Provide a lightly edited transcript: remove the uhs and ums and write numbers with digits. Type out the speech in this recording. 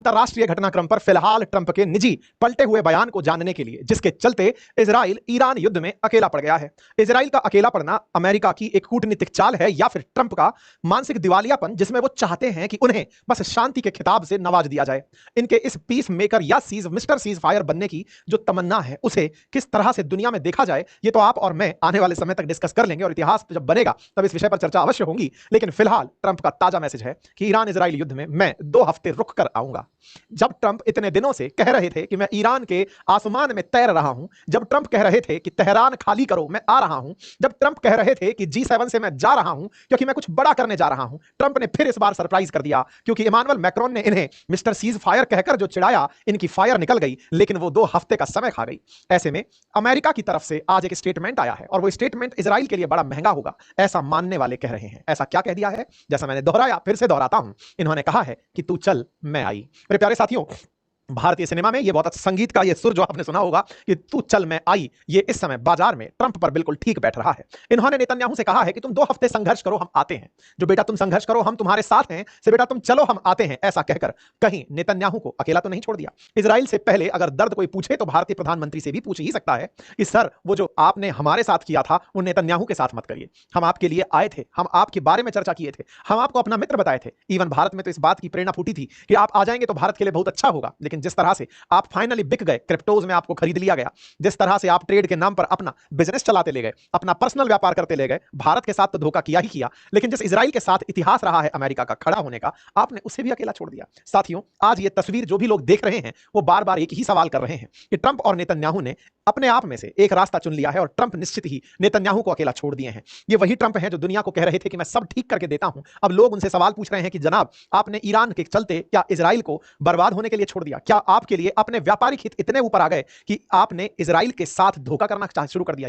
अंतरराष्ट्रीय घटनाक्रम पर फिलहाल ट्रंप के निजी पलटे हुए बयान को जानने के लिए, जिसके चलते इजराइल ईरान युद्ध में अकेला पड़ गया है। इजराइल का अकेला पड़ना अमेरिका की एक कूटनीतिक चाल है या फिर ट्रंप का मानसिक दिवालियापन, जिसमें वो चाहते हैं कि उन्हें बस शांति के खिताब से नवाज दिया जाए। इनके इस पीस मेकर या मिस्टर सीज फायर बनने की जो तमन्ना है, उसे किस तरह से दुनिया में देखा जाए, ये तो आप और मैं आने वाले समय तक डिस्कस कर लेंगे और इतिहास जब बनेगा तब इस विषय पर चर्चा अवश्य होगी। लेकिन फिलहाल ट्रंप का ताजा मैसेज है कि ईरान इजराइल युद्ध में मैं 2 हफ्ते रुक कर आऊंगा। जब ट्रंप इतने दिनों से कह रहे थे कि मैं ईरान के आसमान में तैर रहा हूं, जब ट्रंप कह रहे थे कि तेहरान खाली करो मैं आ रहा हूं, जब ट्रंप कह रहे थे कि G7 से मैं जा रहा हूं क्योंकि मैं कुछ बड़ा करने जा रहा हूं, ट्रंप ने फिर इस बार सरप्राइज कर दिया क्योंकि इमानुएल मैक्रोन ने इन्हें मिस्टर सीज फायर कहकर जो चिढ़ाया, इनकी फायर निकल गई, लेकिन वो 2 हफ्ते का समय खा गई। ऐसे में अमेरिका की तरफ से आज एक स्टेटमेंट आया है और वो स्टेटमेंट इजराइल के लिए बड़ा महंगा होगा, ऐसा मानने वाले कह रहे हैं। ऐसा क्या कह दिया है? जैसा मैंने दोहराया, फिर से दोहराता हूं, इन्होंने कहा है कि तू चल मैं आई। मेरे प्यारे साथियों, भारतीय सिनेमा में ये बहुत अच्छा संगीत का ये सुर जो आपने सुना होगा कि तू चल मैं आई, ये इस समय बाजार में ट्रंप पर बिल्कुल ठीक बैठ रहा है। इन्होंने नेतन्याहू से कहा है कि तुम 2 हफ्ते संघर्ष करो, हम आते हैं। जो बेटा तुम संघर्ष करो, हम तुम्हारे साथ हैं, से बेटा तुम चलो हम आते हैं, ऐसा कहकर कहीं नेतन्याहू को अकेला तो नहीं छोड़ दिया। इजराइल से पहले अगर दर्द कोई पूछे तो भारतीय प्रधानमंत्री से भी पूछ ही सकता है कि सर, वो जो आपने हमारे साथ किया था वो नेतन्याहू के साथ मत करिए। हम आपके लिए आए थे, हम आपके बारे में चर्चा किए थे, हम आपको अपना मित्र बताए थे। इवन भारत में तो इस बात की प्रेरणा फूटी थी कि आप आ जाएंगे तो भारत के लिए बहुत अच्छा होगा। लेकिन जिस तरह से आप फाइनली बिक गए, क्रिप्टोज में आपको खरीद लिया गया, जिस तरह से आप ट्रेड के नाम पर अपना बिजनेस चलाते ले गए, अपना पर्सनल व्यापार करते ले गए, भारत के साथ तो धोखा किया ही किया, लेकिन जिस इजराइल के साथ इतिहास रहा है अमेरिका का खड़ा होने का, आपने उसे भी अकेला छोड़ दिया। साथियों, आज ये तस्वीर जो भी लोग देख रहे हैं वो बार बार एक ही सवाल कर रहे हैं कि ट्रंप और नेतन्याहू ने अपने आप में से एक रास्ता चुन लिया है और ट्रंप निश्चित ही नेतन्याहू को अकेला छोड़ दिए हैं। ये वही ट्रंप है जो दुनिया को कह रहे थे कि मैं सब ठीक करके देता हूं। अब लोग उनसे सवाल पूछ रहे हैं कि जनाब, आपने ईरान के चलते क्या इजराइल को बर्बाद होने के लिए छोड़ दिया? क्या आपके लिए अपने व्यापारिक हित इतने ऊपर आ गए कि आपने इजराइल के साथ धोखा करना शुरू कर दिया?